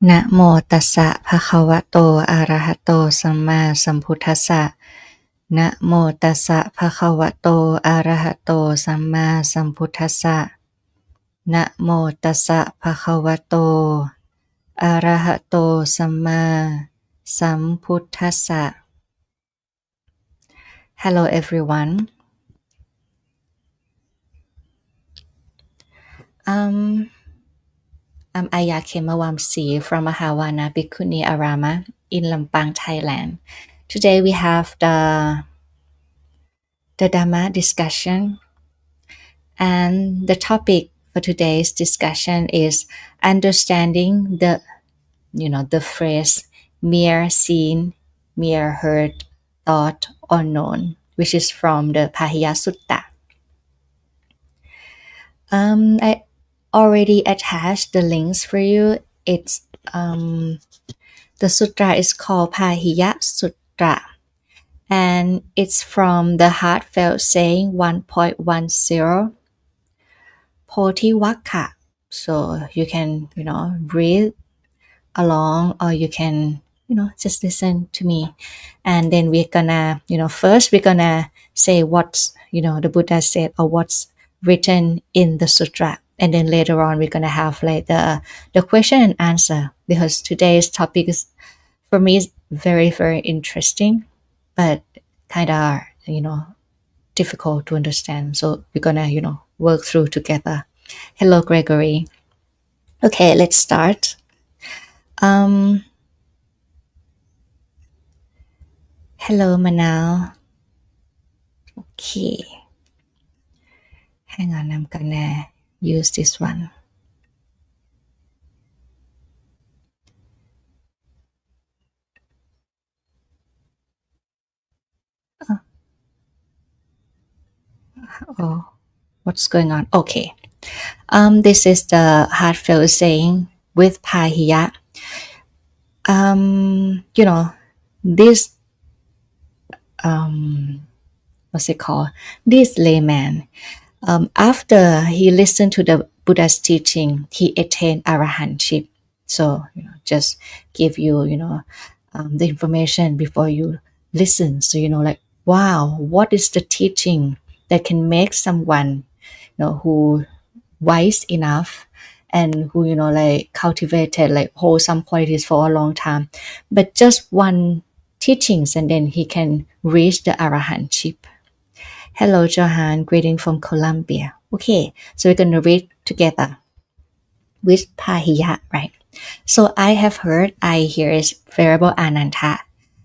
นะโมตัสสะภะคะวะโตอะระหะโตสัมมาสัมพุทธัสสะนะโมตัสสะภะคะวะโตอะระหะโตสัมมาสัมพุทธัสสะนะโมตัสสะภะคะวะโตอะระหะโตสัมมาสัมพุทธัสสะ Hello everyone. I'm Ayya Khemavamsi from MAHAVANA Bhikkhuni Arama in Lampang, Thailand. Today we have the Dhamma discussion, and the topic for today's discussion is understanding the phrase mere seen, mere heard, thought, or known, which is from the Bahiya Sutta. I already attached the links for you. It's the sutra is called Bahiya Sutra, and it's from the Heartfelt Saying 1.10 Potiwakka. So you can read along, or you can just listen to me, and then we're gonna first we're gonna say what's the Buddha said, or what's written in the sutra, and then later on we're gonna have like the question and answer, because today's topic is, for me, is very very interesting, but kind of difficult to understand, so we're gonna work through together. Hello Gregory. Okay, let's start. Hello Manal. Okay, hang on, I'm gonna use this one. Oh, what's going on? Okay. This is the heartfelt saying with Bahiya. This what's it called? This layman, after he listened to the Buddha's teaching, he attained arahantship. So just give you the information before you listen. So like, wow, what is the teaching that can make someone who wise enough, and who like cultivated like wholesome qualities for a long time, but just one teachings, and then he can reach the arahantship. Hello Johan, greeting from Colombia. Okay, so we're going to read together with Bahiya, right? So I have heard, I hear is Venerable Ananta.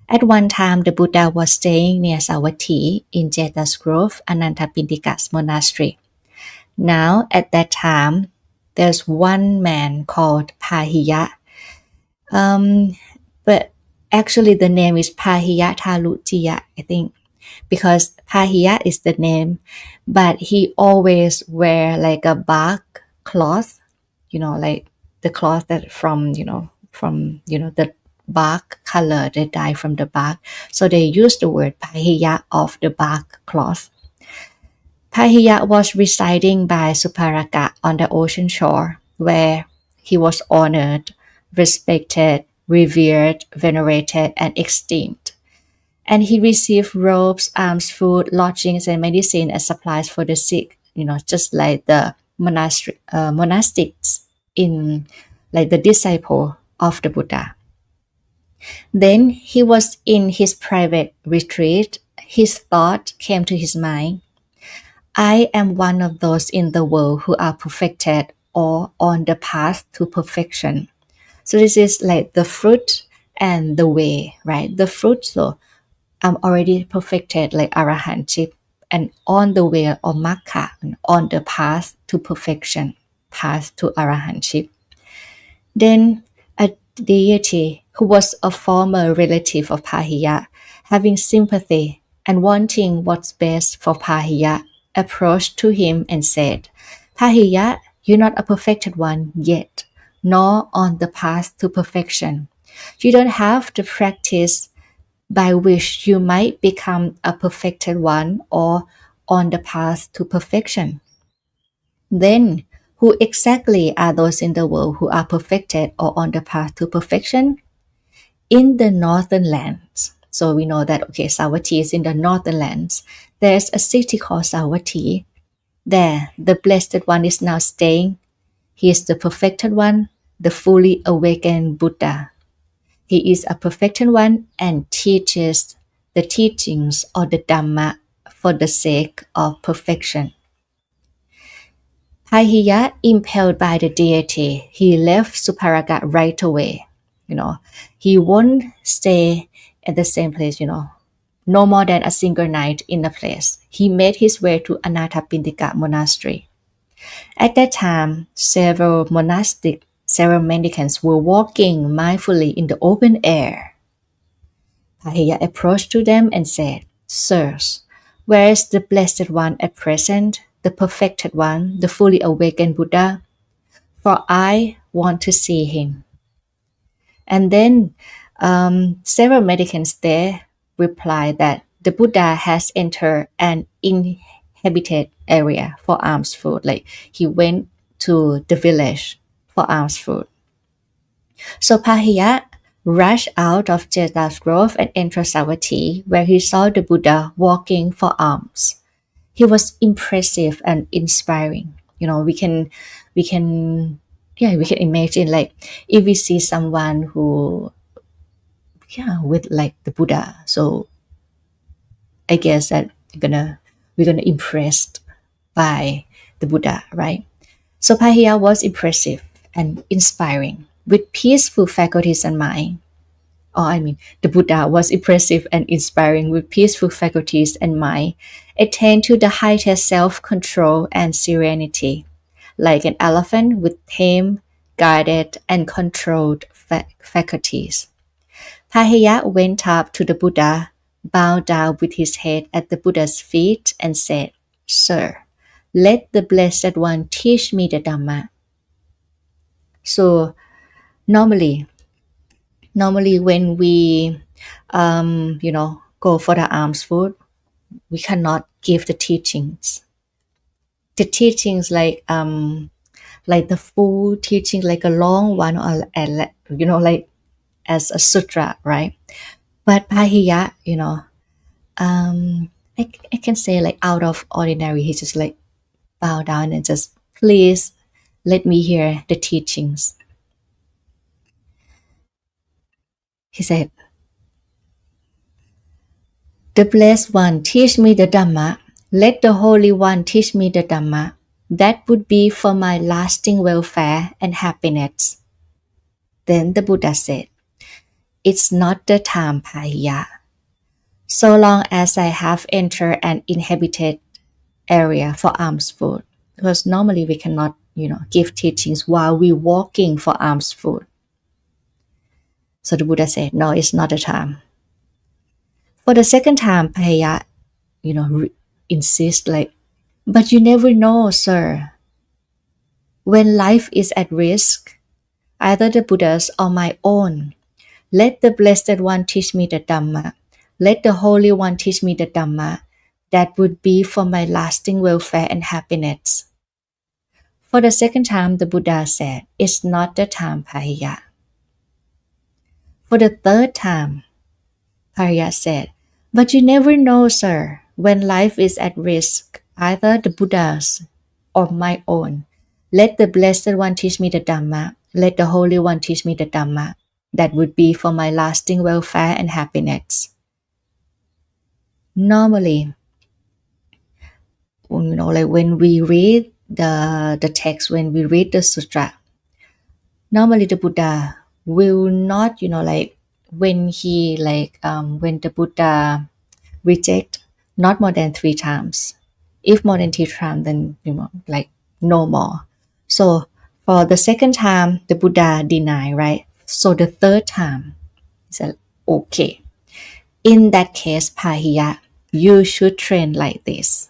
At one time, the Buddha was staying near Savatthi in Jetas Grove, Anantapindika's monastery. Now, at that time, there's one man called Bahiya. But actually the name is Bahiya Talutiya, I think, because Bahiya is the name, but he always wear like a bark cloth, like the cloth that from the bark color, they dye from the bark. So they use the word Bahiya of the bark cloth. Bahiya was residing by Suparaka on the ocean shore, where he was honored, respected, revered, venerated, and esteemed. And he received robes, alms, food, lodgings, and medicine as supplies for the sick, just like the monastics in like the disciple of the Buddha. Then he was in his private retreat. His thought came to his mind: I am one of those in the world who are perfected or on the path to perfection. So this is like the fruit and the way, right? The fruit, so I'm already perfected like arahantship, and on the way, or makkha, on the path to perfection, path to arahantship. Then a deity who was a former relative of Bahiya, having sympathy and wanting what's best for Bahiya, approached to him and said, Bahiya, you're not a perfected one yet, nor on the path to perfection. You don't have the practice by which you might become a perfected one or on the path to perfection. Then Who exactly are those in the world who are perfected or on the path to perfection? In the northern lands. So we know that, okay, Savatthi is in the northern lands. There's a city called Savatthi. There, the Blessed One is now staying. He is the perfected one, the fully awakened Buddha. He is a perfected one and teaches the teachings of the Dhamma for the sake of perfection. Bahiya, impelled by the deity, he left Suparaga right away. He won't stay at the same place, no more than a single night in a place. He made his way to Anathapindika monastery. At that time, several mendicants were walking mindfully in the open air. Bahiya approached to them and said, Sirs, where is the Blessed One at present, the perfected one, the fully awakened Buddha? For I want to see him. And then several mendicants there replied that the Buddha has entered an inhabited area for alms food. Like he went to the village for alms food. So Pahiya rushed out of Jeta's grove and entered Savatthi, where he saw the Buddha walking for alms. He was impressive and inspiring. We can imagine, like, if we see someone who, with like the Buddha. So I guess that we're gonna impressed by the Buddha, right? So Pahiya was impressive and inspiring with peaceful faculties and mind. The Buddha was impressive and inspiring with peaceful faculties and mind, attained to the highest self-control and serenity, like an elephant with tame, guided, and controlled faculties. Pahiya went up to the Buddha, bowed down with his head at the Buddha's feet, and said, Sir, let the Blessed One teach me the Dhamma. So normally when we go for the alms food, we cannot give the teachings. The teachings like the full teaching, like a long one, or like as a sutra, right? But Pahiya, I can say, like, out of ordinary, he just like bow down and just, please let me hear the teachings. He said, The Blessed One teach me the Dhamma. Let the Holy One teach me the Dhamma. That would be for my lasting welfare and happiness. Then the Buddha said, It's not the time, Pahiya. So long as I have entered an inhabited area for alms food, because normally we cannot, give teachings while we're walking for alms food. So the Buddha said, no, it's not the time. For the second time, Pahiya, insist, like, but you never know, sir. When life is at risk, either the Buddha's or my own, let the Blessed One teach me the Dhamma. Let the Holy One teach me the Dhamma. That would be for my lasting welfare and happiness. For the second time, the Buddha said, It's not the time, Pahiya. For the third time, Pahiya said, But you never know, sir. When life is at risk, either the Buddha's or my own, let the Blessed One teach me the Dhamma. Let the Holy One teach me the Dhamma. That would be for my lasting welfare and happiness. Normally, like when we read the text, when we read the sutra, normally the Buddha will not, like when the Buddha reject, not more than 3 times. If more than 3 times, then, like no more. So for the second time, the Buddha deny, right? So the third time, he said, okay. In that case, Pahiya, you should train like this.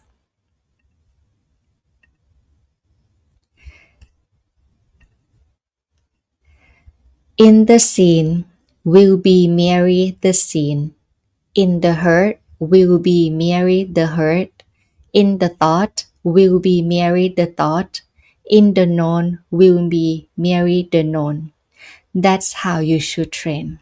In the scene will be merry the scene. In the hurt will be merry the hurt. In the thought will be merry the thought. In the known will be merely the known. That's how you should train.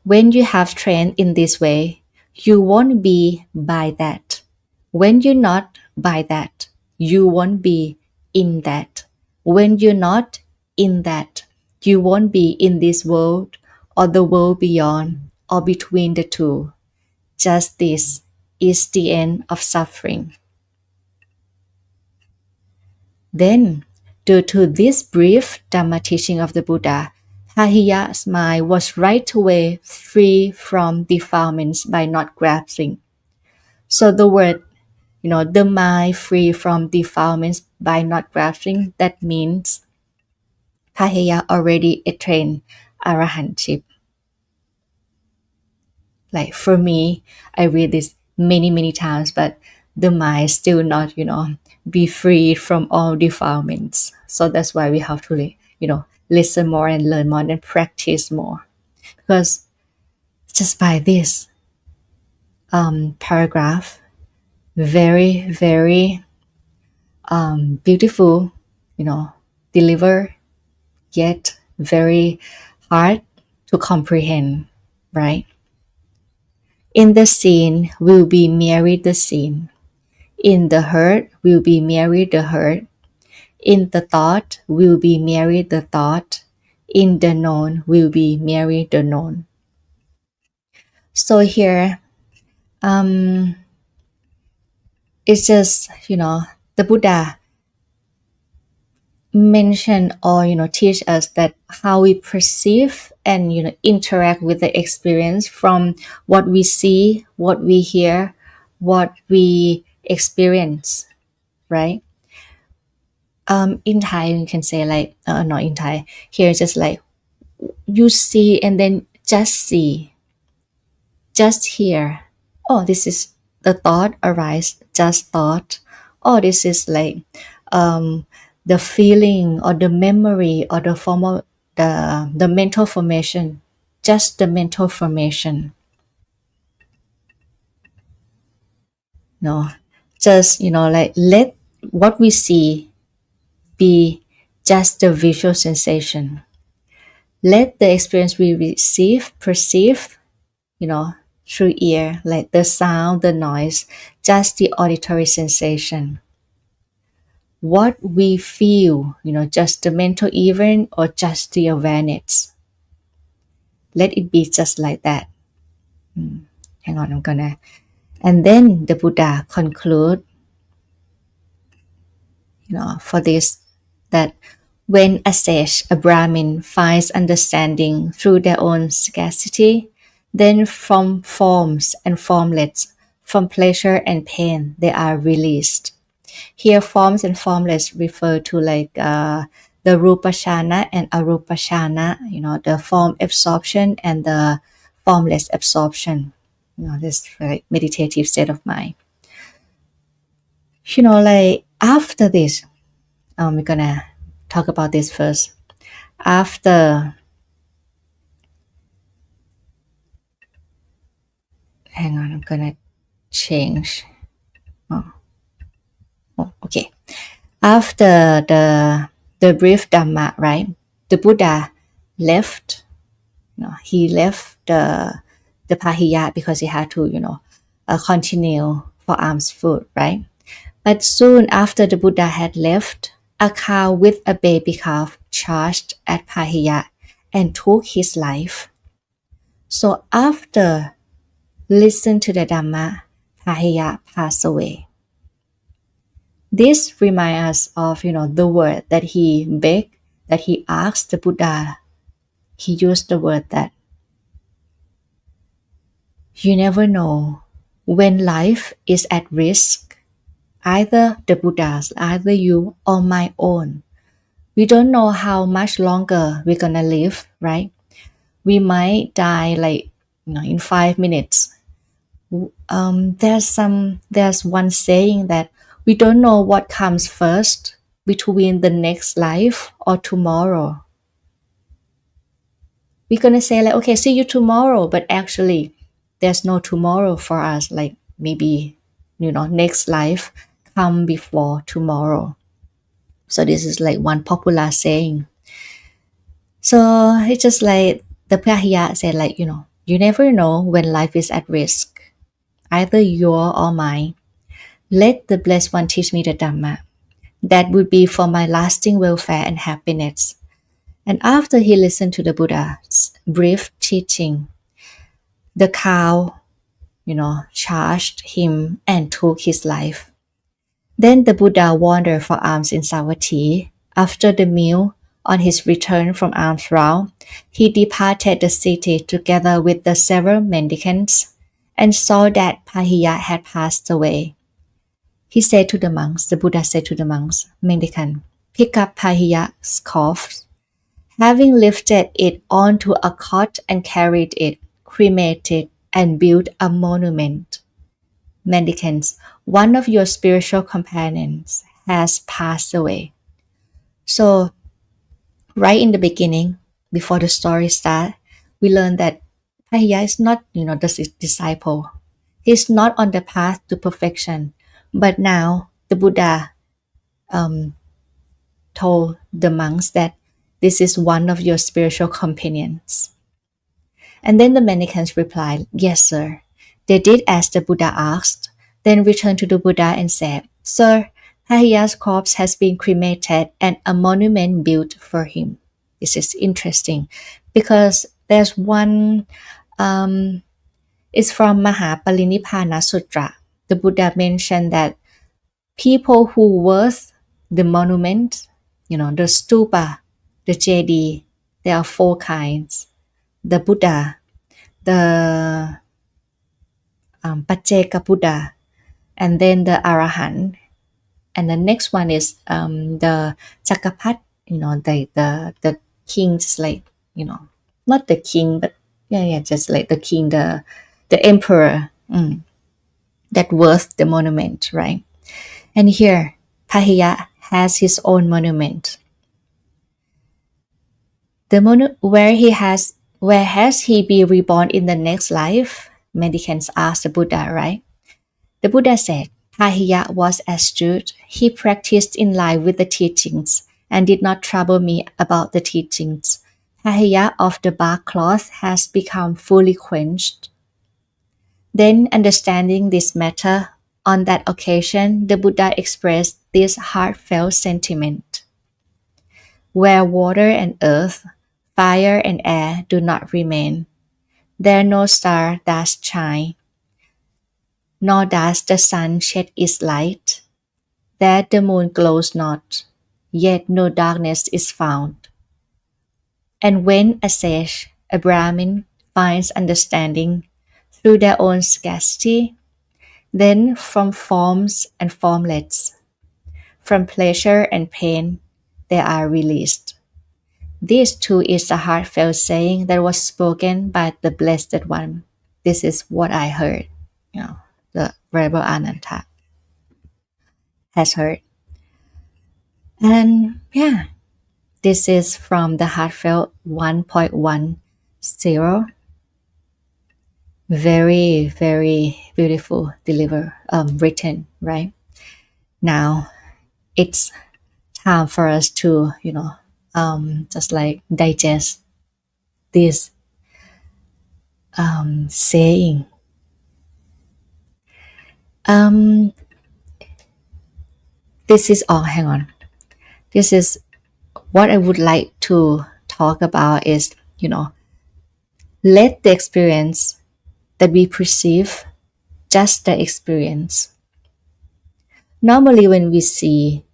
When you have trained in this way, you won't be by that. When you're not by that, you won't be in that. When you're not in that, you won't be in this world or the world beyond or between the two. Just this is the end of suffering. Then, due to this brief Dhamma teaching of the Buddha, Pahiya's mind was right away free from defilements by not grasping. So the word, the mind free from defilements by not grasping, that means Pahiya already attained arahantship. Like for me, I read this many, many times, but the mind still not, be freed from all defilements. So that's why we have to, listen more and learn more and practice more. Because just by this paragraph, very, very beautiful, deliver, yet very hard to comprehend, right? In the scene will be merely the scene. In the hurt will be merely the hurt. In the thought will be merely the thought. In the known will be merely the known. So here, it's just, the Buddha mention or, teach us that how we perceive and, interact with the experience from what we see, what we hear, what we experience, right? In Thai, you can say like, not in Thai. Here, it's just like you see and then just see, just hear. Oh, this is the thought arise, just thought. Oh, this is like the feeling or the memory or the form of the mental formation, just the mental formation. No, just like let what we see be just the visual sensation. Let the experience we receive, perceive, through ear, like the sound, the noise, just the auditory sensation. What we feel, just the mental event or just the awareness. Let it be just like that. Hang on, I'm gonna. And then the Buddha conclude, for this, that when a sage, a Brahmin, finds understanding through their own scarcity, then from forms and formless, from pleasure and pain, they are released. Here, forms and formless refer to like the Rupashana and Arupashana, the form absorption and the formless absorption. This like meditative state of mind. Like after this, we're gonna talk about this first. After, hang on, I'm gonna change. Okay. After the brief Dhamma, right? The Buddha left. He left the Pahiya because he had to, continue for alms food, right? But soon after the Buddha had left, a cow with a baby calf charged at Pahiya and took his life. So after listen to the Dhamma, Pahiya passed away. This reminds us of, the word that he begged, that he asked the Buddha. He used the word that you never know when life is at risk, either the Buddha's, either you or my own. We don't know how much longer we're gonna live, right? We might die like, in 5 minutes. There's one saying that we don't know what comes first between the next life or tomorrow. We're gonna say like, okay, see you tomorrow, but actually there's no tomorrow for us. Like maybe next life come before tomorrow. So this is like one popular saying. So it's just like the Bahiya said, like, you never know when life is at risk, either your or mine. Let the Blessed One teach me the Dhamma. That would be for my lasting welfare and happiness. And after he listened to the Buddha's brief teaching, the cow, charged him and took his life. Then the Buddha wandered for alms in Savatthi. After the meal, on his return from alms round, he departed the city together with the several mendicants and saw that Pahiya had passed away. He said to the monks, the Buddha said to the monks, mendicant, pick up Pahiya's corpse. Having lifted it onto a cot and carried it, cremated, and built a monument. Mendicants, one of your spiritual companions has passed away. So, right in the beginning, before the story starts, we learn that Pahiya is not, the disciple. He's not on the path to perfection. But now the Buddha told the monks that this is one of your spiritual companions. And then the mendicants replied, yes, sir. They did as the Buddha asked, then returned to the Buddha and said, sir, Pahiya's corpse has been cremated and a monument built for him. This is interesting because there's one, it's from Mahaparinibbana Sutra. The Buddha mentioned that people who worth the monument, the stupa, the jedi, there are four kinds. The Buddha, the Pacceka Buddha, and then the Arahant. And the next one is the Chakapat, the king, just like, not the king, but just like the king, the emperor that worth the monument, right? And here, Pahiya has his own monument. Where has he been reborn in the next life? Mendicants asked the Buddha, right? The Buddha said, Pahiya was astute. He practiced in line with the teachings and did not trouble me about the teachings. Pahiya of the bark cloth has become fully quenched. Then, understanding this matter, on that occasion, the Buddha expressed this heartfelt sentiment. Where water and earth, fire and air do not remain, there no star does shine, nor does the sun shed its light. There the moon glows not, yet no darkness is found. And when a sage, a Brahmin, finds understanding through their own scarcity, then from forms and formlets, from pleasure and pain, they are released. This too is a heartfelt saying that was spoken by the Blessed One. This is what I heard, the Venerable Ananta has heard. And this is from the Heartfelt 1.10. Very, very beautiful written, right? Now it's time for us to, just like digest this saying. This is hang on. This is what I would like to talk about is, let the experience that we perceive just the experience. Normally when we see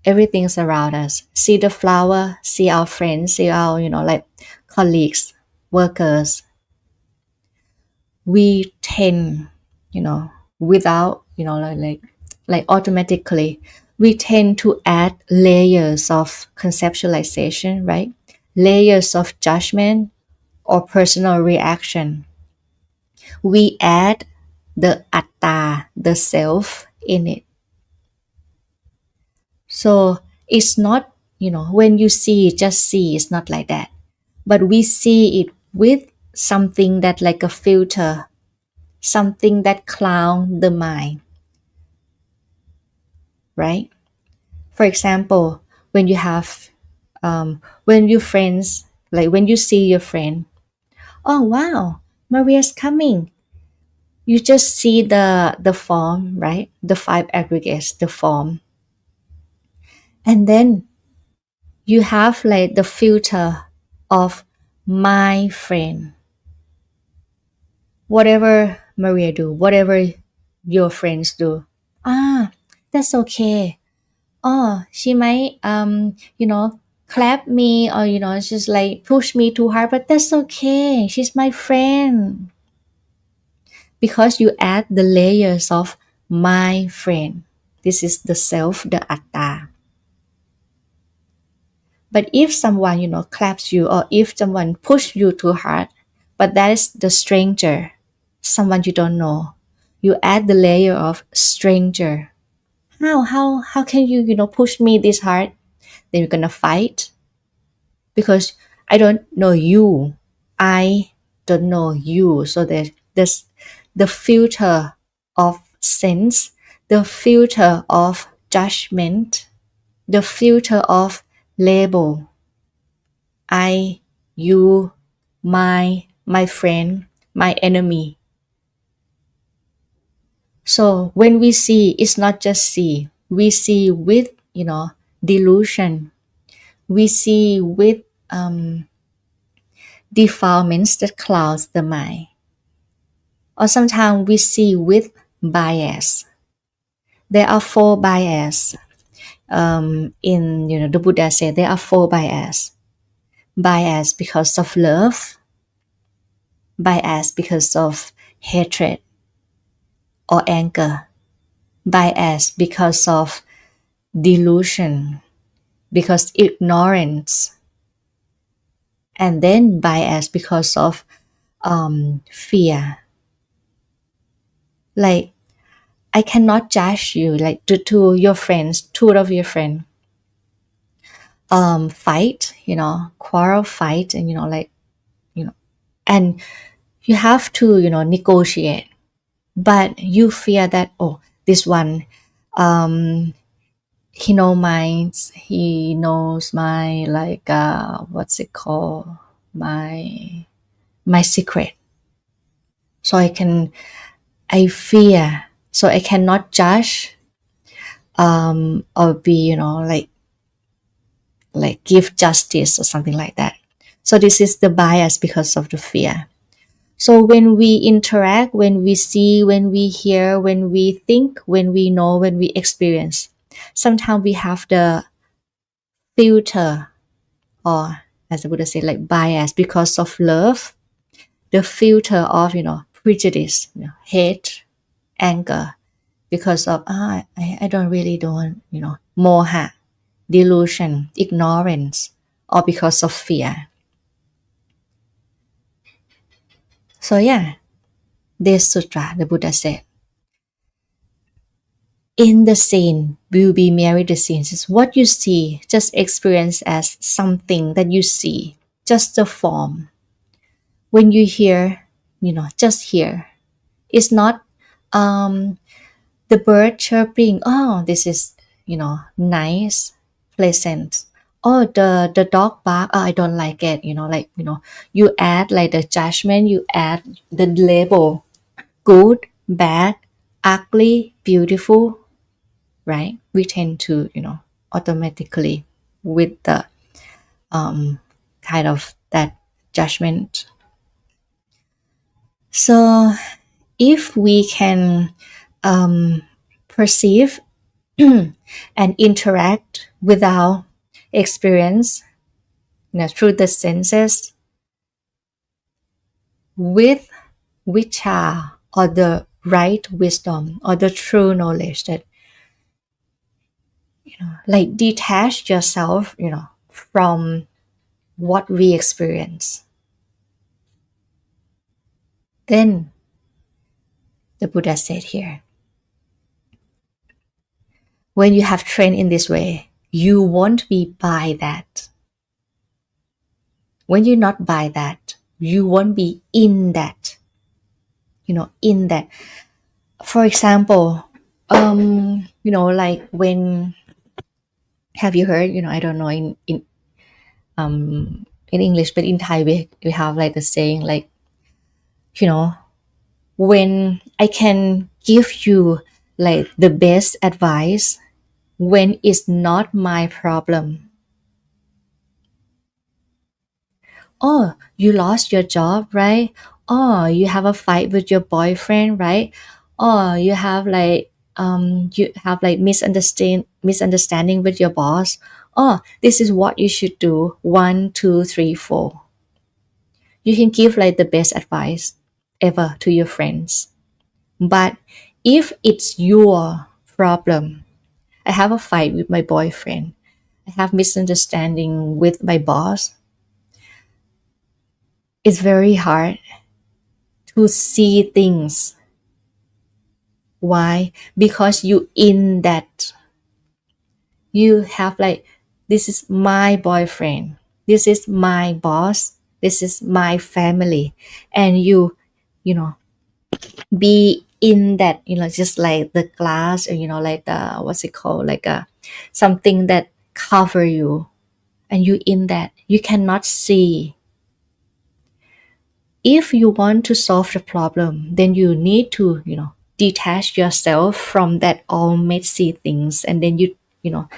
everything's around us, see the flower, see our friends, see our, like colleagues, workers, we tend, without, like automatically, we tend to add layers of conceptualization, right? Layers of judgment or personal reaction. We add the atta, the self in it. So it's not, when you see, just see, it's not like that. But we see it with something that like a filter something that cloud the mind, right? For example, when you have, when you friends, like when you see your friend, oh wow, Maria's coming. You just see the form, right? The five aggregates, the form, and then you have like the filter of my friend. Whatever Maria do, whatever your friends do, ah, that's okay. Oh, she might clap me, or just like push me too hard, but that's okay. She's my friend. Because you add the layers of my friend. This is the self, the atta. But if someone, claps you, or if someone push you too hard, but that is the stranger, someone you don't know, you add the layer of stranger. How can you, push me this hard? Then you're gonna fight because I don't know you. I don't know you. So there's the filter of sense, the filter of judgment, the filter of label. I, you, my friend, my enemy. So when we see, it's not just see. We see with, delusion. We see with defilements that clouds the mind. Or sometimes we see with bias. There are four bias. In the Buddha said there are four bias. Bias because of love, bias because of hatred or anger, bias because of delusion, because ignorance, and then bias because of fear. Like I cannot judge you, like to your friends, two of your friends fight, quarrel, fight, and and you have to, negotiate. But you fear that, oh, this one, um, he knows my, like, what's it called? My secret. So I fear. So I cannot judge, or be, like give justice or something like that. So this is the bias because of the fear. So when we interact, when we see, when we hear, when we think, when we know, when we experience, sometimes we have the filter, or as the Buddha said, like bias because of love, the filter of, prejudice, hate, anger, because of, I don't really don't, moha, delusion, ignorance, or because of fear. So yeah, this sutra, the Buddha said, in the scene will be merely the scenes. It's what you see, just experience as something that you see, just the form. When you hear, just hear. It's not the bird chirping, oh, this is, nice, pleasant. Oh, the dog bark, oh, I don't like it, you add like the judgment, you add the label, good, bad, ugly, beautiful, right? We tend to, automatically with the kind of that judgment. So if we can perceive and interact with our experience, through the senses with vichara, or the right wisdom, or the true knowledge, that like detach yourself, from what we experience, then the Buddha said here, when you have trained in this way, you won't be by that. When you're not by that, you won't be in that. in that. For example, like when, have you heard, I don't know in English, but in Thai we have like the saying like, you know when I can give you like the best advice when it's not my problem. Oh, you lost your job, right? Oh, you have a fight with your boyfriend, right? Oh, you have like misunderstanding with your boss. Oh, this is what you should do. One, two, three, four. You can give like the best advice ever to your friends. But if it's your problem, I have a fight with my boyfriend, I have misunderstanding with my boss, it's very hard to see things. Why? Because you in that, you have like, this is my boyfriend, this is my boss, this is my family, and you know be in that, just like the glass, or like the, what's it called, like a something that cover you, and you in that, you cannot see. If you want to solve the problem, then you need to, detach yourself from that all messy things, and then you know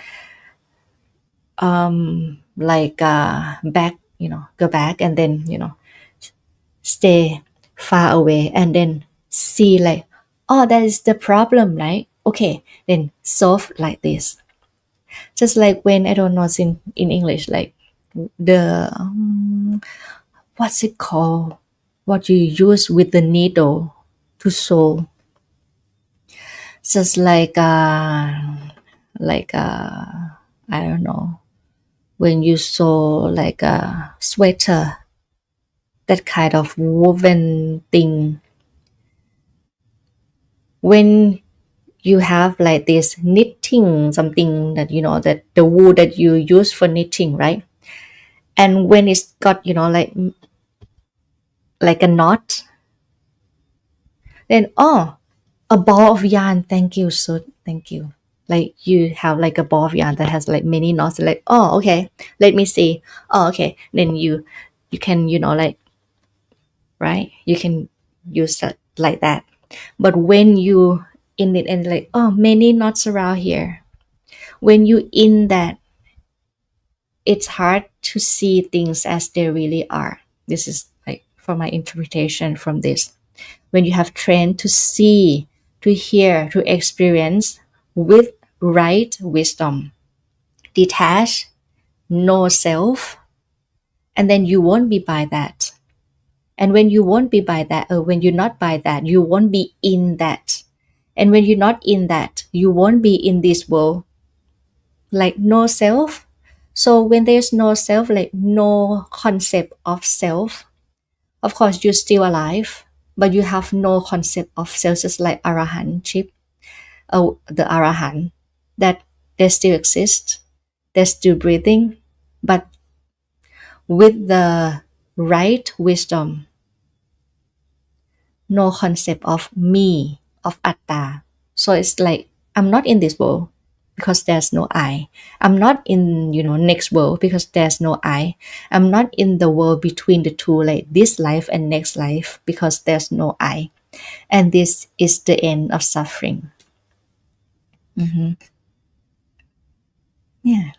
like back, go back, and then stay far away, and then see like, oh, that is the problem, right? Okay, then solve like this. Just like when, I don't know in English, like the what's it called, what you use with the needle to sew. Just I don't know, when you sew like a sweater, that kind of woven thing, when you have like this knitting something, that that the wool that you use for knitting, right? And when it's got, like a knot, then, oh, a ball of yarn, thank you, so thank you. Like you have like a ball of yarn that has like many knots, like, oh, okay, let me see. Oh, okay, then you can, like, right, you can use it like that. But when you in it, and like, oh, many knots around here, when you in that, it's hard to see things as they really are. This is like for my interpretation from this. When you have trained to see, to hear, to experience with right wisdom, detach, know self, and then you won't be by that. And when you won't be by that, or when you're not by that, you won't be in that. And when you're not in that, you won't be in this world. Like no self. So when there's no self, like no concept of self, of course you're still alive, but you have no concept of self, just like arahantship, the arahant, that they still exist, they're still breathing, but with the right wisdom, no concept of me, of atta. So it's like, I'm not in this world because there's no I. I'm not in, next world because there's no I. I'm not in the world between the two, like this life and next life, because there's no I. And this is the end of suffering. Mhm. Yeah.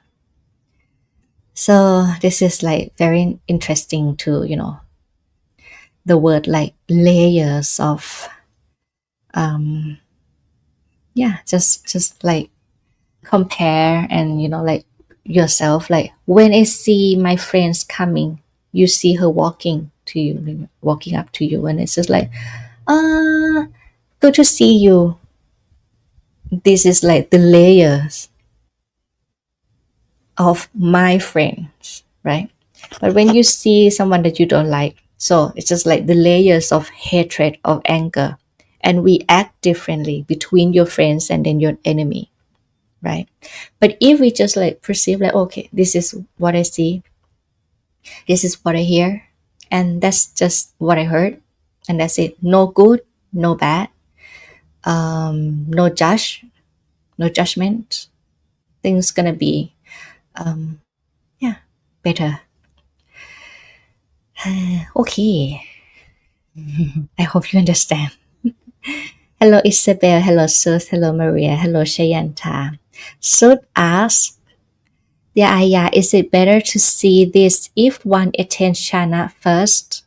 So this is like very interesting to, the word like layers of, um, yeah, just like compare, and like yourself, like when I see my friends coming, you see her walking to you, walking up to you, and it's just like, uh good to see you. This is like the layers of my friends, right? But when you see someone that you don't like, so it's just like the layers of hatred, of anger, and we act differently between your friends and then your enemy, right? But if we just like perceive like, okay, this is what I see, this is what I hear, and that's just what I heard, and that's it. No good, no bad, no no judgment. Things gonna be um, yeah, better. Okay, I hope you understand. Hello Isabel, hello Sue, hello Maria, hello Shayanta. Sud asks, the Ayya, is it better to see this if one attains Shana first?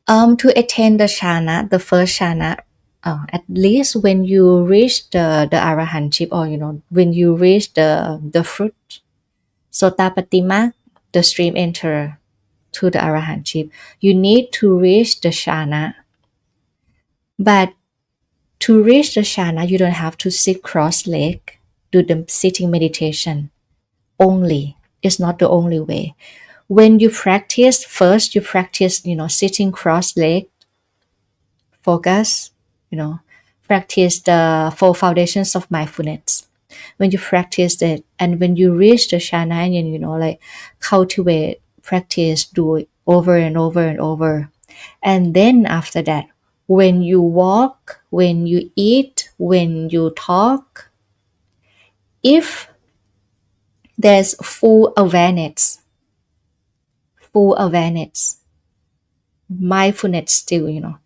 To attain the Shana, the first Shana, at least when you reach the Arahantship, or when you reach the fruit, Sotapatti Mark, the stream enter to the Arahantship, you need to reach the Shana. But to reach the Shana, you don't have to sit cross leg, do the sitting meditation only. It's not the only way. When you practice, first you practice, sitting cross leg, focus, you know, practice the four foundations of mindfulness. When you practice it, and when you reach the shana, and like cultivate, practice, do it over and over and over. And then after that, when you walk, when you eat, when you talk, if there's full awareness, mindfulness still,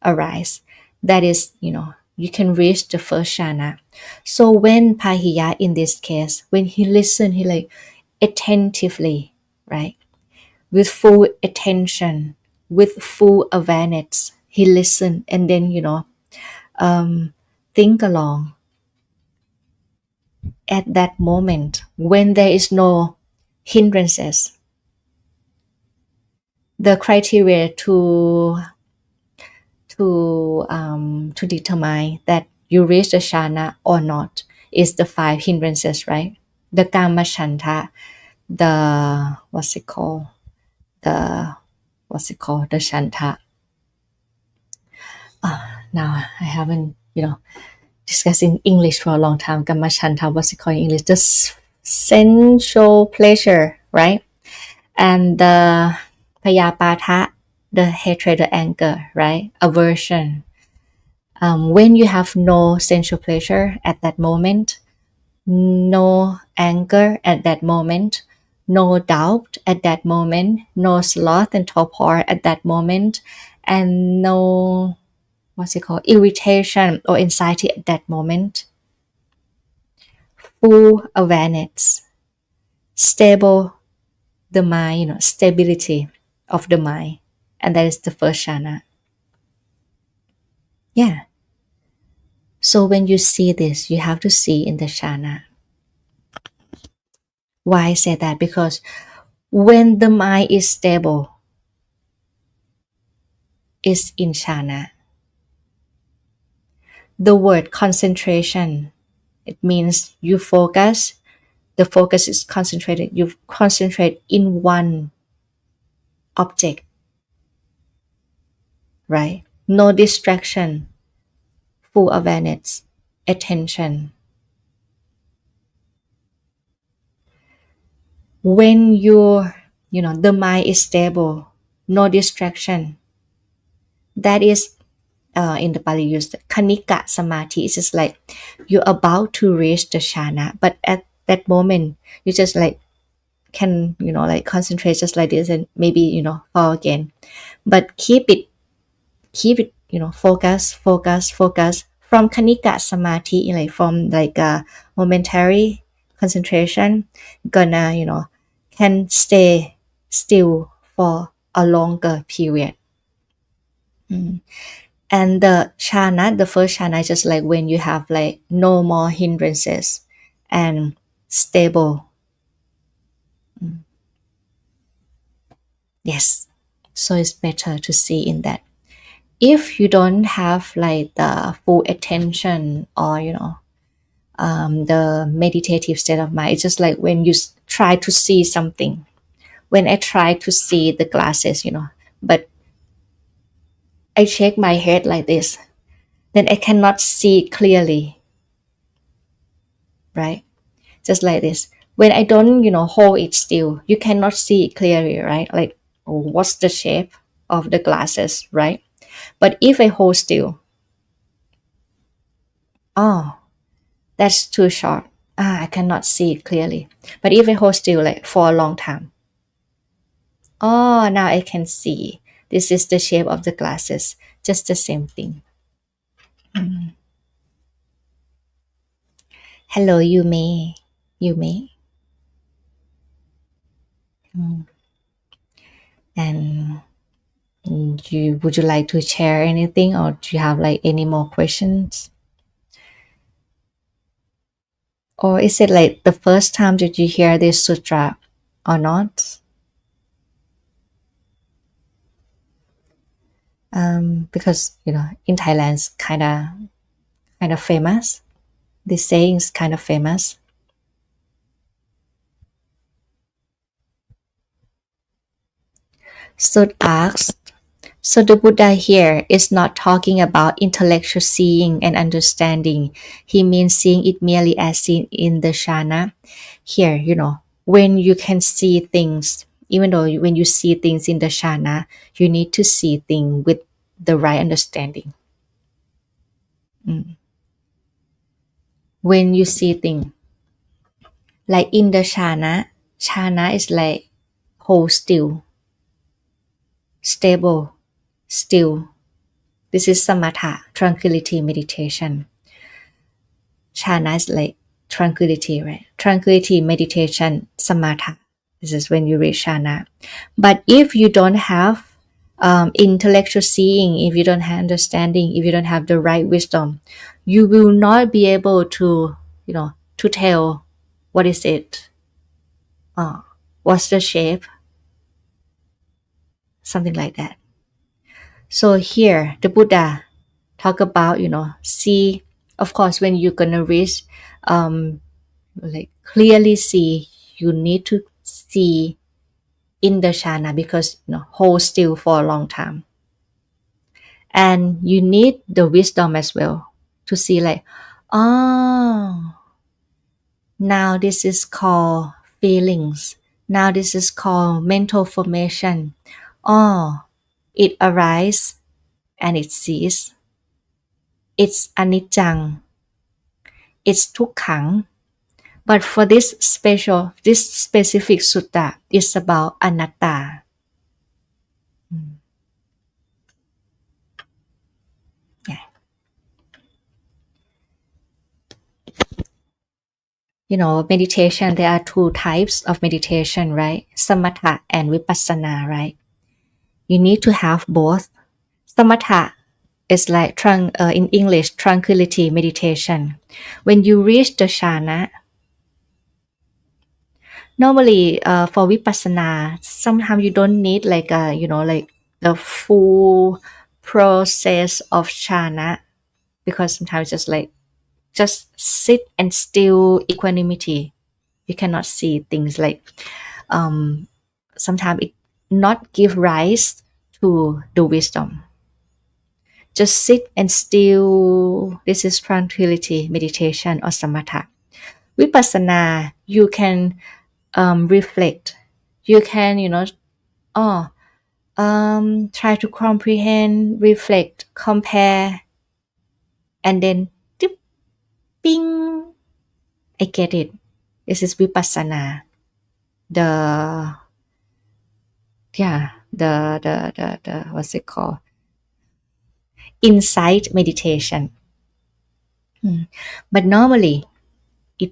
arise. That is, you can reach the first shana. So when Pahiya, in this case, when he listened, he like attentively, right? With full attention, with full awareness, he listened, and then, think along at that moment when there is no hindrances. The criteria to determine that you reach the shana or not is the five hindrances, right? The kama shanta, the the the shanta. Now I haven't discussed in English for a long time. Kama shanta, what's it called in English? The sensual pleasure, right? And the payapata, the hatred, the anger, right? Aversion. When you have no sensual pleasure at that moment, no anger at that moment, no doubt at that moment, no sloth and torpor at that moment, and no irritation or anxiety at that moment. Full awareness, stable the mind, stability of the mind, and that is the first shana. Yeah. So when you see this, you have to see in the shana. Why I say that? Because when the mind is stable, is in shana. The word concentration, it means you focus. The focus is concentrated. You concentrate in one object, right? No distraction, full awareness, attention. When the mind is stable, no distraction, that is in the Pali used kanika samadhi. It's just like you're about to reach the shana, but at that moment you just like can like concentrate just like this, and maybe fall again. But keep it focus from kanika samadhi, like from like a momentary concentration, gonna can stay still for a longer period. And the chana, the first chana is just like when you have like no more hindrances and stable. Yes. So it's better to see in that. If you don't have like the full attention, or the meditative state of mind, it's just like when you try to see something. When I try to see the glasses, but I shake my head like this, then I cannot see clearly, right? Just like this. When I don't, hold it still, you cannot see it clearly, right? Like, what's the shape of the glasses, right? But if I hold still, oh, that's too short. I cannot see it clearly. But if I hold still like for a long time, oh, now I can see. This is the shape of the glasses. Just the same thing. Mm. Hello, you may. You may. Mm. And would you like to share anything, or do you have like any more questions? Or is it like the first time that you hear this sutra or not? Because in Thailand it's kind of famous. This saying is kind of famous. So asks, so the Buddha here is not talking about intellectual seeing and understanding. He means seeing it merely as seen in the jhana. Here, when you can see things, even though when you see things in the jhana, you need to see things with the right understanding. Mm. When you see things, like in the jhana is like hold still, stable, still. This is samatha, tranquility meditation. Jhana is like tranquility, right? Tranquility meditation, samatha. This is when you reach jhana. But if you don't have intellectual seeing, if you don't have understanding, if you don't have the right wisdom, you will not be able to tell what is it, what's the shape, something like that. So here, the Buddha talk about, see, of course, when you're gonna reach, like clearly see, you need to see in the jhana because hold still for a long time, and you need the wisdom as well to see like, oh, now this is called feelings, now this is called mental formation. Oh, it arises and it ceases. It's anicca, it's tukkha. But for this specific sutta is about anatta. Yeah. Meditation, there are two types of meditation, right? Samatha and vipassana, right? You need to have both. Samatha is like in English, tranquility meditation. When you reach the jhana, normally for vipassana, sometimes you don't need like like the full process of jhana, because sometimes just sit and still equanimity. You cannot see things like um, sometimes it not give rise to the wisdom. Just sit and still. This is tranquility meditation or samatha. Vipassana, you can reflect. You can oh try to comprehend, reflect, compare, and then dip, ping. I get it. This is vipassana. The the what's it called? Insight meditation. But normally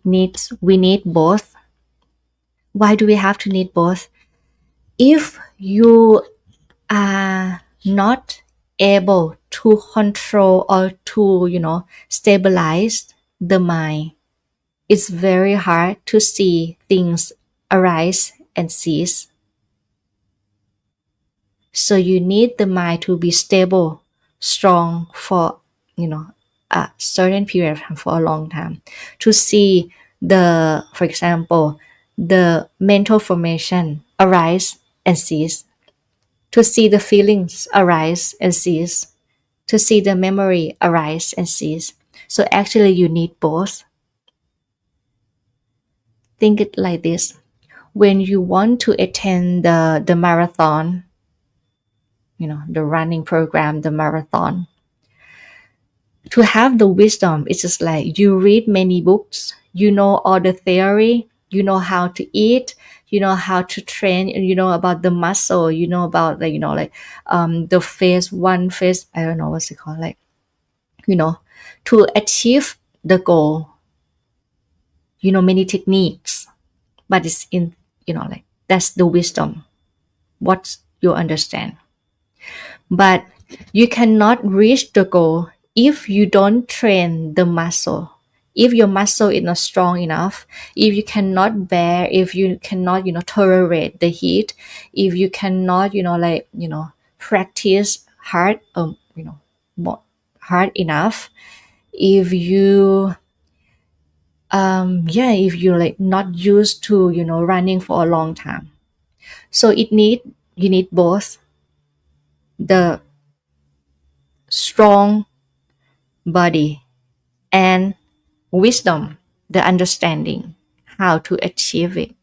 we need both. Why do we have to need both? If you are not able to control or to stabilize the mind, it's very hard to see things arise and cease. So you need the mind to be stable, strong for a certain period of time, for a long time, to see for example, the mental formation arise and cease, to see the feelings arise and cease, to see the memory arise and cease. So actually you need both. Think it like this. When you want to attend the marathon, the running program, the marathon. To have the wisdom, it's just like you read many books, you know all the theory, you know how to eat, you know how to train, you know about the muscle, you know about like the phase one, phase, I don't know what's it called, like you know to achieve the goal, many techniques, but it's in, that's the wisdom, what you understand. But you cannot reach the goal if you don't train the muscle. If your muscle is not strong enough, if you cannot bear, if you cannot, tolerate the heat, if you cannot, practice hard, more hard enough, if you, if you're like not used to, running for a long time. So you need both the strong body and wisdom, the understanding how to achieve it.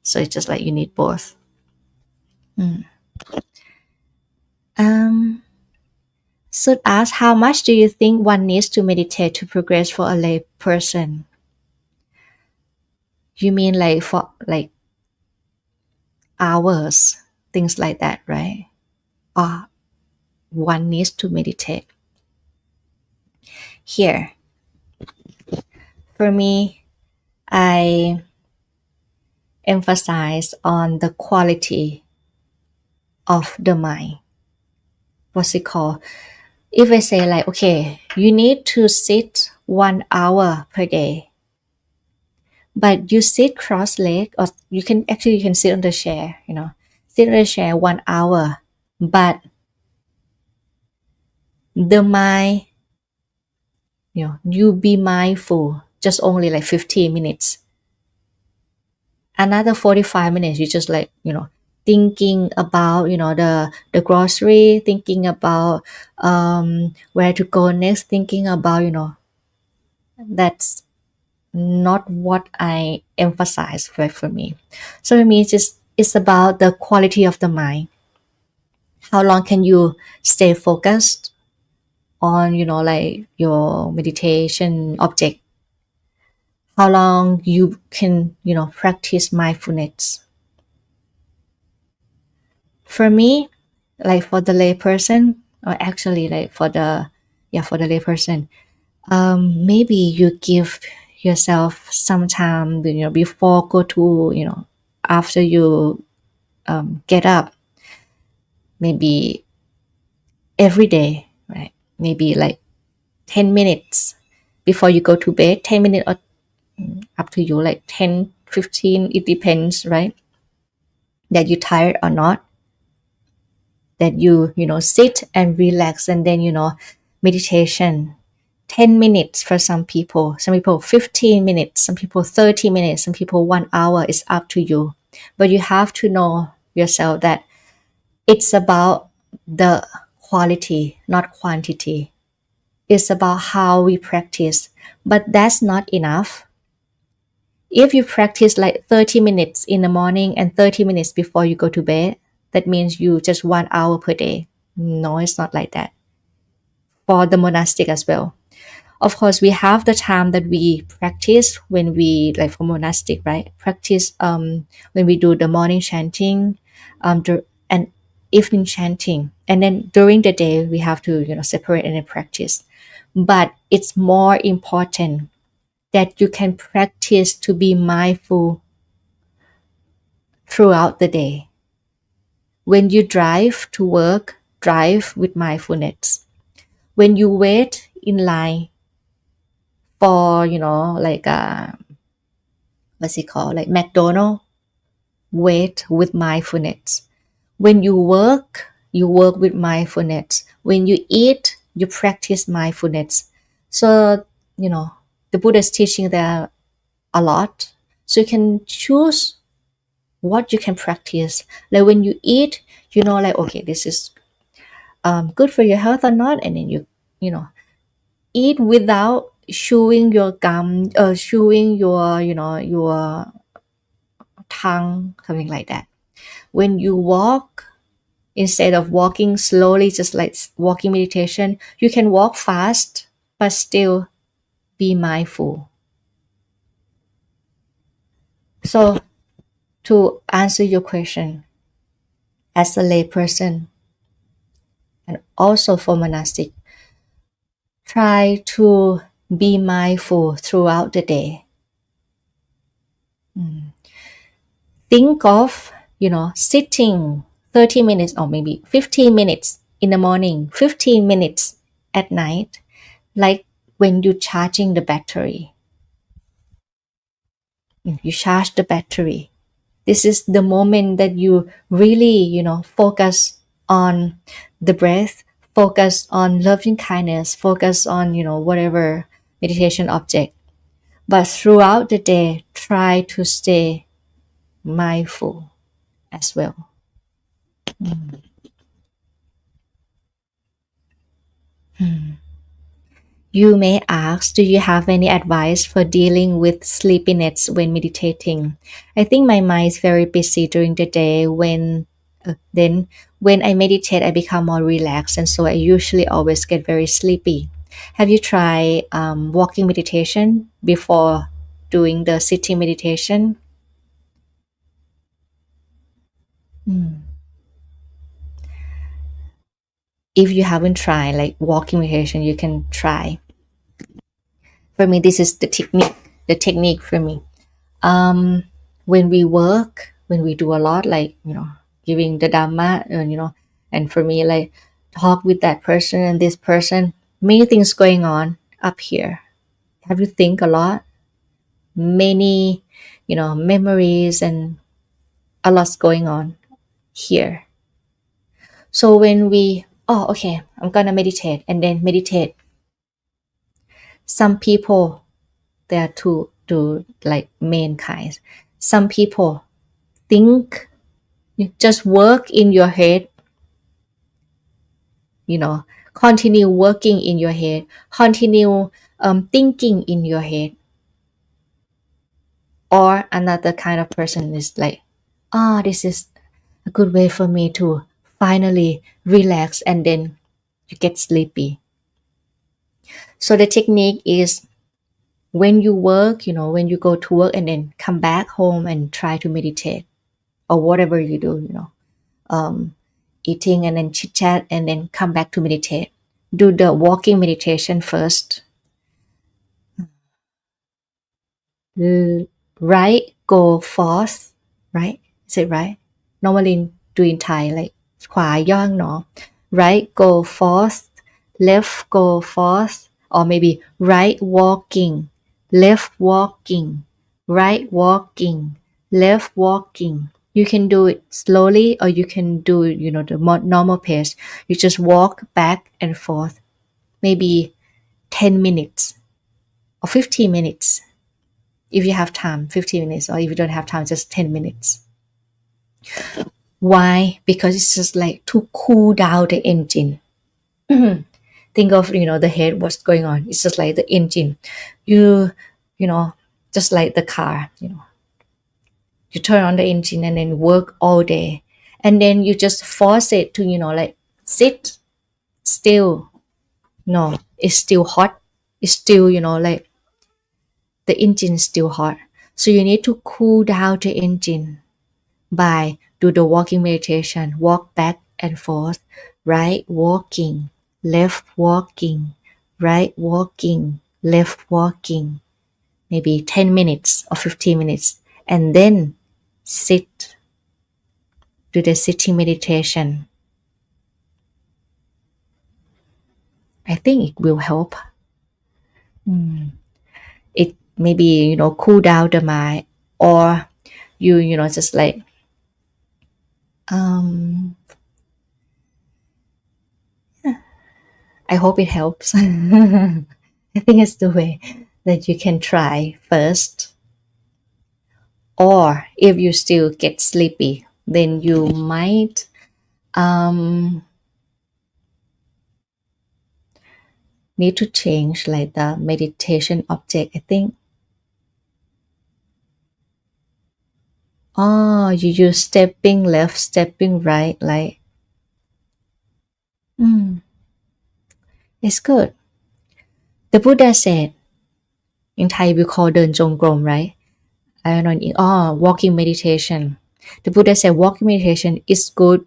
So it's just like you need both. Mm. Um, so ask, how much do you think one needs to meditate to progress for a lay person? You mean like for like hours, things like that, right? Or one needs to meditate. Here, for me, I emphasize on the quality of the mind. What's it called? If I say like, okay, you need to sit 1 hour per day, but you sit cross leg, or you can sit on the chair, sit on the chair 1 hour, but the mind, you be mindful just only like 15 minutes. Another 45 minutes, you just like, thinking about, the grocery, thinking about where to go next, thinking about, that's not what I emphasize for me. So for me, it's about the quality of the mind. How long can you stay focused on, like your meditation object? How long you can, practice mindfulness? For me, like for the layperson, or actually like for the layperson, maybe you give yourself some time, before go to, after you get up, maybe every day, right? Maybe like 10 minutes before you go to bed, 10 minutes, or up to you, like 10, 15, it depends, right? That you're tired or not, that you sit and relax, and then, meditation. 10 minutes for some people 15 minutes, some people 30 minutes, some people 1 hour, is up to you. But you have to know yourself that it's about the quality, not quantity. It's about how we practice. But that's not enough. If you practice like 30 minutes in the morning and 30 minutes before you go to bed, that means you just 1 hour per day. No, it's not like that. For the monastic as well. Of course, we have the time that we practice when we, like for monastic, right? Practice when we do the morning chanting, and evening chanting, and then during the day we have to, separate and then practice. But it's more important that you can practice to be mindful throughout the day. When you drive to work, drive with mindfulness. When you wait in line for, like what's it called, like McDonald's, wait with mindfulness. When you work with mindfulness. When you eat, you practice mindfulness. So, the Buddha's teaching there a lot. So you can choose what you can practice. Like when you eat, like, okay, this is good for your health or not, and then you know, eat without chewing your gum, chewing your, your tongue, something like that. When you walk, Instead of walking slowly, just like walking meditation, you can walk fast, but still be mindful. So, to answer your question, as a layperson and also for monastic, try to be mindful throughout the day. Think of, sitting 30 minutes or maybe 15 minutes in the morning, 15 minutes at night, like when you're charging the battery. You charge the battery. This is the moment that you really, focus on the breath, focus on loving kindness, focus on, whatever meditation object. But throughout the day, try to stay mindful as well. You may ask, do you have any advice for dealing with sleepiness when meditating? I think my mind is very busy during the day. Then when I meditate, I become more relaxed, and so I usually always get very sleepy. Have you tried walking meditation before doing the sitting meditation? Mm. If you haven't tried like walking meditation, you can try. For me, this is the technique. The technique for me. um when we work, when we do a lot, like giving the dhamma, and for me, like talk with that person and this person, many things going on up here. Have you think a lot, many memories and a lot's going on here. So when we, oh, okay, I'm gonna meditate and then meditate, some people, there are two like main kinds. Some people think, you just work in your head, you know continue working in your head, continue thinking in your head. Or another kind of person is like, this is a good way for me to finally relax, and then you get sleepy. So the technique is, when you work, when you go to work and then come back home and try to meditate, or whatever you do, um, eating and then chit chat and then come back to meditate. Do the walking meditation first. Right go forth, right? Is it right? Normally do in Thai like ขวาย่าง no. Right go forth, left go forth, or maybe right walking, left walking, right walking, left walking. You can do it slowly, or you can do it, the normal pace. You just walk back and forth, maybe 10 minutes or 15 minutes. If you have time, 15 minutes, or if you don't have time, just 10 minutes. Why? Because it's just like to cool down the engine. Think of, the head, what's going on. It's just like the engine. You know, just like the car, you turn on the engine and then work all day. And then you just force it to, like sit still. No, it's still hot. It's still, like the engine is still hot. So you need to cool down the engine by do the walking meditation, walk back and forth, right walking, left walking, right walking, left walking, maybe 10 minutes or 15 minutes, and then sit, do the sitting meditation. I think it will help. It maybe, cool down the mind, or just like, I hope it helps. I think it's the way that you can try first. Or if you still get sleepy, then you might need to change like the meditation object, I think. Oh, you use stepping left, stepping right, like Mm, it's good. The Buddha said, in Thai we call เดินจงกรม right? I don't know. Walking meditation. The Buddha said walking meditation is good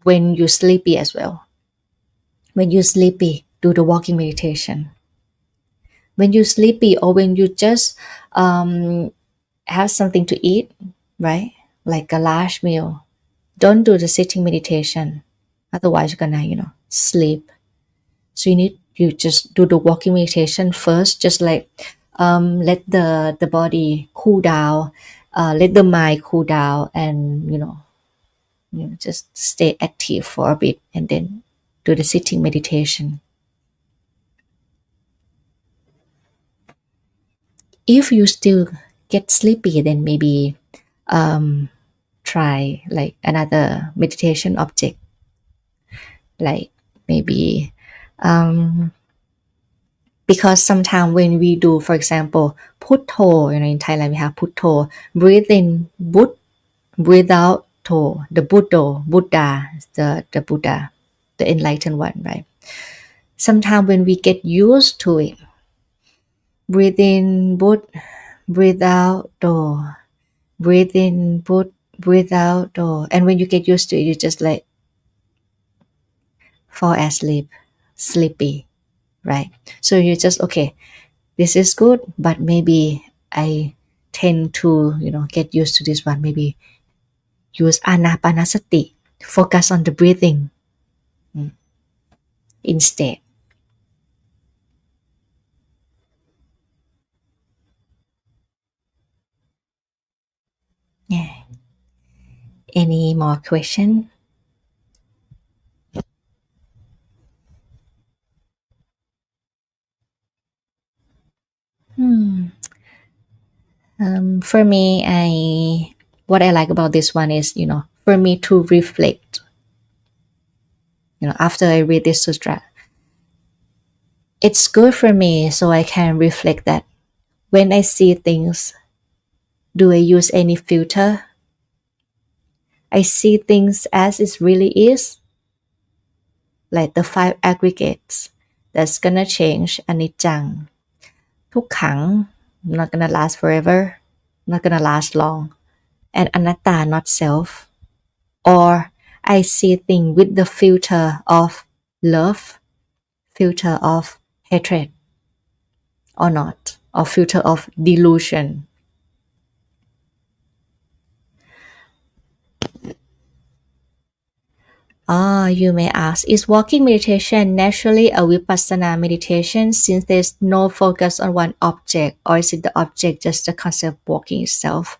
when you're sleepy as well. When you're sleepy, do the walking meditation. When you're sleepy or when you just have something to eat, right? Like a large meal. Don't do the sitting meditation. Otherwise, you're gonna, sleep. So you just do the walking meditation first, just like let the body cool down, let the mind cool down, and just stay active for a bit, and then do the sitting meditation. If you still get sleepy, then maybe um, try like another meditation object, like maybe because sometimes when we do, for example, putto, in Thailand we have putto, breathe in, breathe out to the Buddha, the Buddha, the enlightened one, right? Sometimes when we get used to it, breathe in, breathe out to, breathe in, breathe out to, and when you get used to it, you just like fall asleep, sleepy, right? So you just okay, this is good, but maybe I tend to get used to this one. Maybe use anapanasati, focus on the breathing instead. Yeah. Any more question? Hmm. For me, I what I like about this one is for me to reflect. After I read this sutra, it's good for me so I can reflect that when I see things, do I use any filter? I see things as it really is, like the five aggregates that's gonna change anicca, ทุกขัง not gonna last forever, not gonna last long, and anatta, not self. Or I see things with the filter of love, filter of hatred, or not, or filter of delusion. You may ask, is walking meditation naturally a vipassana meditation since there's no focus on one object, or is it the object just the concept of walking itself?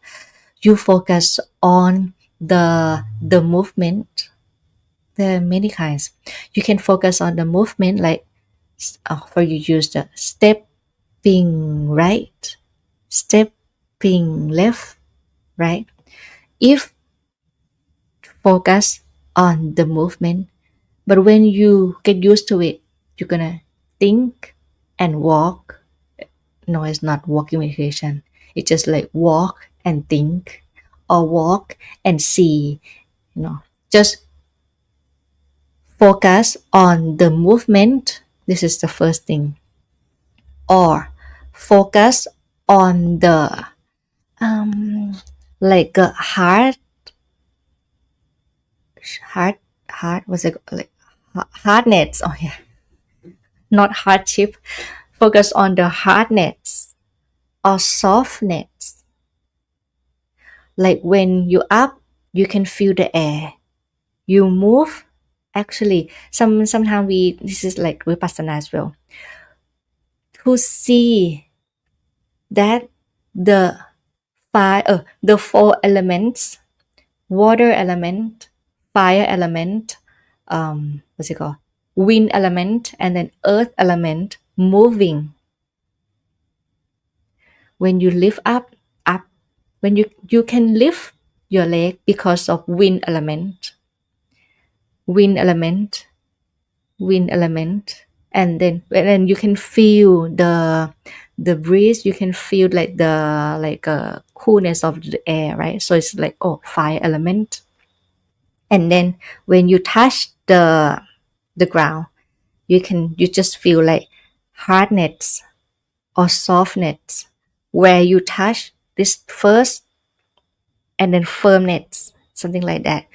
You focus on the movement. There are many kinds. You can focus on the movement, like for you use the stepping right, stepping left, right? If focus on the movement, but when you get used to it, you're gonna think and walk. No, it's not walking meditation. It's just like walk and think, or walk and see. Just focus on the movement. This is the first thing. Or focus on the um like a heart heart was it like hardness. Oh yeah, not hardship. Focus on the hardness or softness. Like when you up, you can feel the air. You move. Actually, sometimes we this is like vipassana as well. To see that the the four elements, water element, fire element, what's it called, wind element, and then earth element moving. When you lift up, when you can lift your leg because of wind element, wind element, and then you can feel the breeze. You can feel like the coolness of the air, right? So it's like fire element. And then when you touch the ground. You just feel like hardness or softness where you touch this first and then firmness, something like that.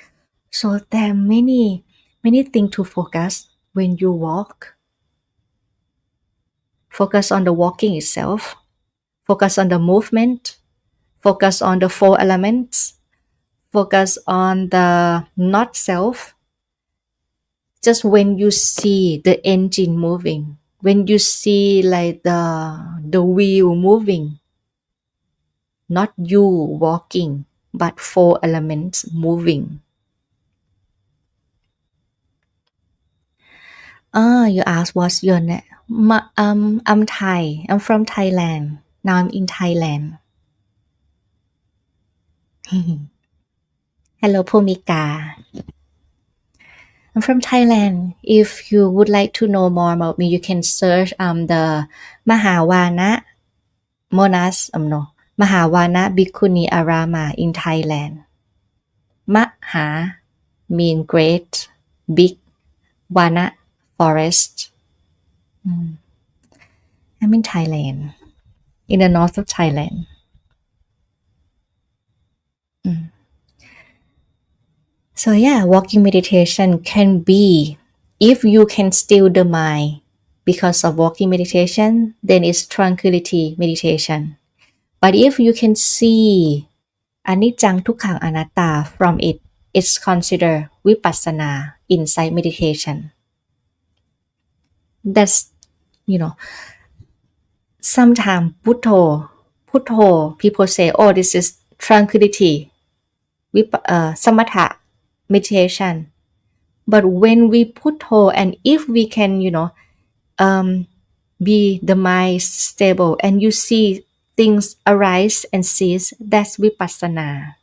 So there are many things to focus when you walk. Focus on the walking itself, focus on the movement, focus on the four elements, focus on the not self. Just when you see the engine moving, when you see like the wheel moving, not you walking, but four elements moving. You asked what's your name? I'm Thai. I'm from Thailand. Now I'm in Thailand. Hello, Pumika. I'm from Thailand. If you would like to know more about me, you can search the Mahavana Monas no Mahavana Bhikkhuni Arama in Thailand. Maha mean great, big, Vana forest. I'm in Thailand, in the north of Thailand. So yeah, walking meditation can be, if you can still the mind because of walking meditation, then it's tranquility meditation. But if you can see anicca tukkha anatta from it, it's considered vipassana inside meditation. That's, you know, sometimes putto, people say, oh, this is tranquility, samatha meditation. But when we putto, and if we can, be the mind stable and you see things arise and cease, that's vipassana.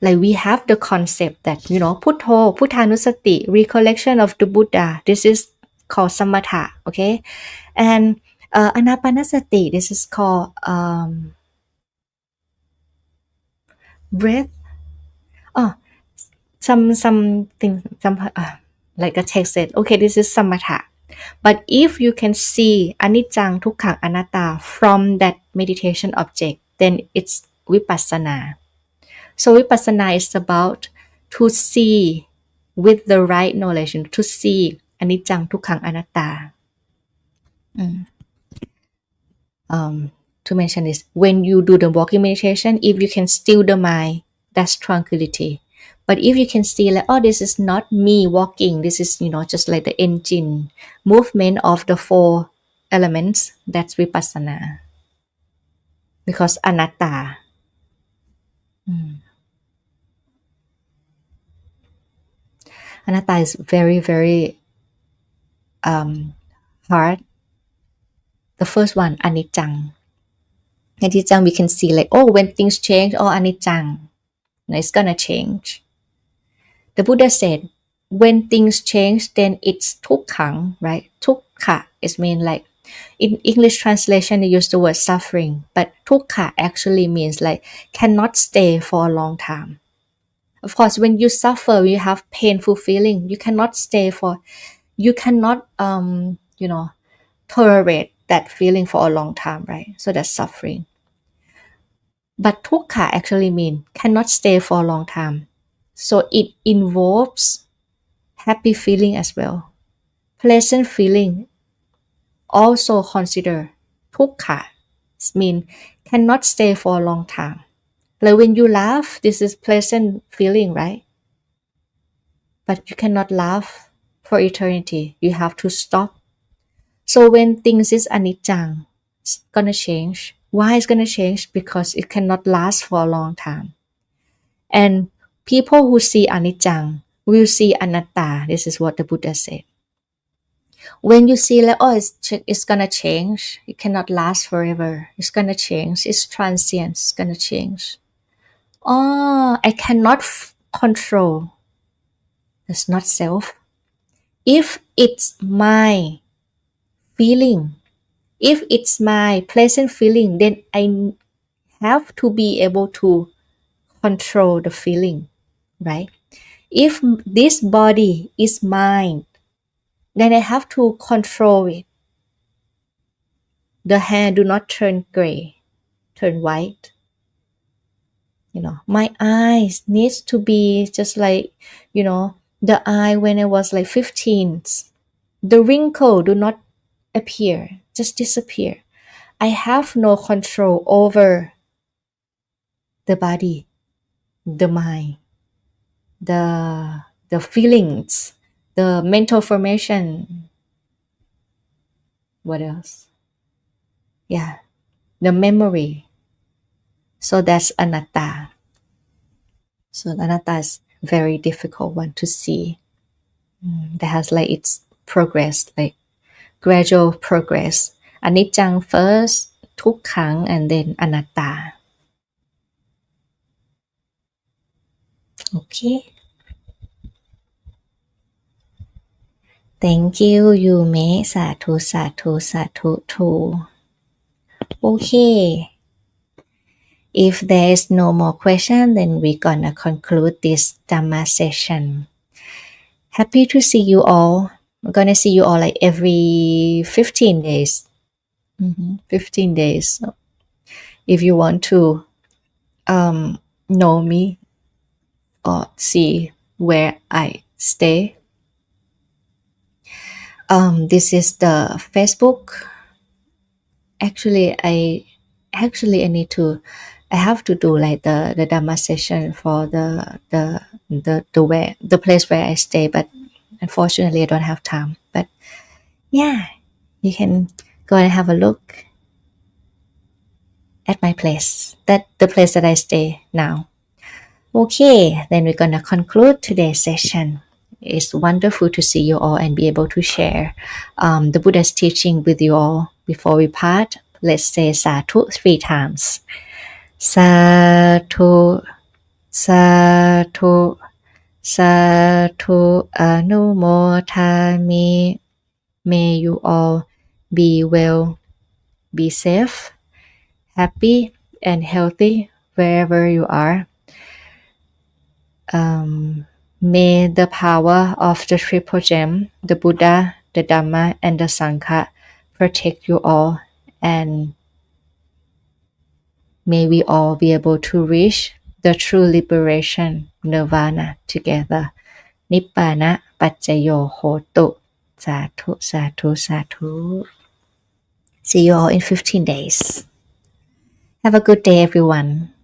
Like we have the concept that, putto, puttanusati, recollection of the Buddha, this is called samatha, okay? And anapanasati, this is called breath. Oh, something, like a text said, okay, this is samatha. But if you can see anicca tukkha anatta from that meditation object, then it's vipassana. So vipassana is about to see with the right knowledge, to see anicca tukkha anatta. To mention this, when you do the walking meditation, if you can still the mind, that's tranquility. But if you can see like, oh, this is not me walking, this is, just like the engine movement of the four elements, that's vipassana. Because anatta. Anatta is very, very hard. The first one, anicca. Anicca, we can see like, oh, when things change, oh, anicca, it's gonna change. The Buddha said, when things change, then it's tukkha, right? Tukkha is mean like, in English translation, they use the word suffering, but tukkha actually means like cannot stay for a long time. Of course, when you suffer, you have painful feeling. You cannot, tolerate that feeling for a long time, right? So that's suffering. But dukkha actually means cannot stay for a long time. So it involves happy feeling as well. Pleasant feeling also consider dukkha, mean cannot stay for a long time. Like when you laugh, this is pleasant feeling, right? But you cannot laugh for eternity. You have to stop. So when things is anicca, it's gonna change. Why it's gonna change? Because it cannot last for a long time. And people who see anicca will see anatta. This is what the Buddha said. When you see like, oh, it's gonna change. It cannot last forever. It's gonna change. It's transient. It's gonna change. Oh, I cannot control. That's not self. If it's my feeling, if it's my pleasant feeling, then I have to be able to control the feeling. right? If this body is mine, then I have to control it. The hair do not turn gray, turn white. My eyes needs to be just like, the eye when I was like 15. The wrinkle do not appear, just disappear. I have no control over the body, the mind, the feelings, the mental formation. What else? Yeah, the memory. So that's anatta. So anatta is very difficult one to see. That has like its progress, like gradual progress. Anicca first, tukkha, and then anatta. Okay. Thank you, Yume. Satu, satu, satu, too. Okay. If there is no more question, then we're gonna conclude this Dhamma session. Happy to see you all. We're gonna see you all like every 15 days. 15 days. So if you want to know me or see where I stay, this is the Facebook. Actually, I need to. I have to do like the Dhamma session for the place where I stay, but unfortunately I don't have time. But yeah, you can go and have a look at my place. The place that I stay now. Okay, then we're gonna conclude today's session. It's wonderful to see you all and be able to share the Buddha's teaching with you all. Before we part, let's say sadhu 3 times. Sadhu, sadhu, sadhu, anumodhami. May you all be well, be safe, happy, and healthy wherever you are. May the power of the Triple Gem, the Buddha, the Dhamma, and the Sangha protect you all, and may we all be able to reach the true liberation, nirvana, together. Nibbana Paccaya Hotu. Sadhu, sadhu, sadhu. See you all in 15 days. Have a good day, everyone.